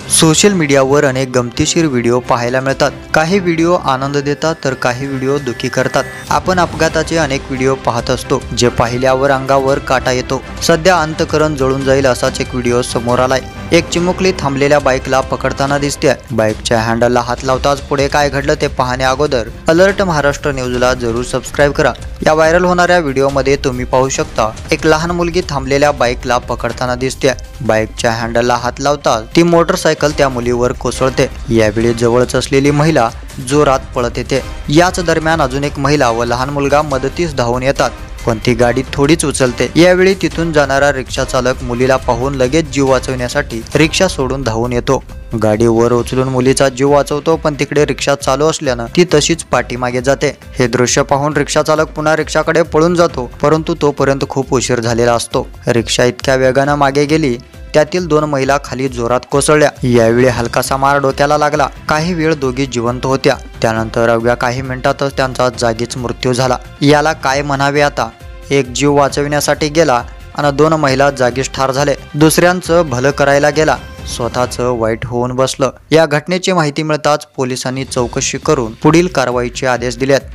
Social मीडियावर अनेक गमतीशीर व्हिडिओ पाहायला मिळतात। काही व्हिडिओ आनंद देतात तर काही व्हिडिओ दुखी करतात। आपण अपघाताचे अनेक व्हिडिओ पाहत असतो जे पाहिल्यावर अंगावर काटा येतो। सध्या अंतकरण जळून जाईल असाच एक व्हिडिओ समोर आलाय। एक चिमुकली थांबलेल्या बाईकला पकडताना दिसते। बाईकच्या हँडलला हात लावताच पुढे काय घडलं ते पाहण्या अगोदर अलर्ट महाराष्ट्र न्यूजला जरूर सबस्क्राइब करा। या व्हायरल होणाऱ्या व्हिडिओमध्ये तुम्ही पाहू शकता एक लहान मुलगी थांबलेल्या बाईकला पकडताना दिसते। बाईकच्या हँडलला हात लावताच ती मोटरसायकल त्या मुलीवर कोसळते। यावेळी जवळच असलेली महिला जोरात पळत येते। याच दरम्यान अजून एक महिला व लहान मुलगा मदतीस धावून येतात, पण ती गाडी थोडीच उचलते। यावेळी तिथून जाणारा रिक्षा चालक मुलीला पाहून लगेच जीव वाचवण्यासाठी रिक्षा सोडून धावून येतो। गाडी वर उचलून मुलीचा जीव वाचवतो, पण तिकडे रिक्षा चालू असल्यानं ती तशीच पाठीमागे जाते। हे दृश्य पाहून रिक्षा चालक पुन्हा रिक्षाकडे पळून जातो, परंतु तोपर्यंत खूप उशीर झालेला असतो। रिक्षा इतक्या वेगानं मागे गेली त्यातील 2 महिला खाली जोरात कोसळल्या। यावेळी हलकासा मार डोक्याला लागला। काही वेळ दोघी जिवंत होत्या, त्यानंतर अवघ्या काही मिनिटातच त्यांचा जागीच मृत्यू झाला। याला काय म्हणावे आता? एक जीव वाचविण्यासाठी गेला आणि 2 महिला जागीच ठार झाले। दुसऱ्यांचं भलं करायला गेला, स्वतःचं वाईट होऊन बसलं। या घटनेची माहिती मिळताच पोलिसांनी चौकशी करून पुढील कारवाईचे आदेश दिलेत।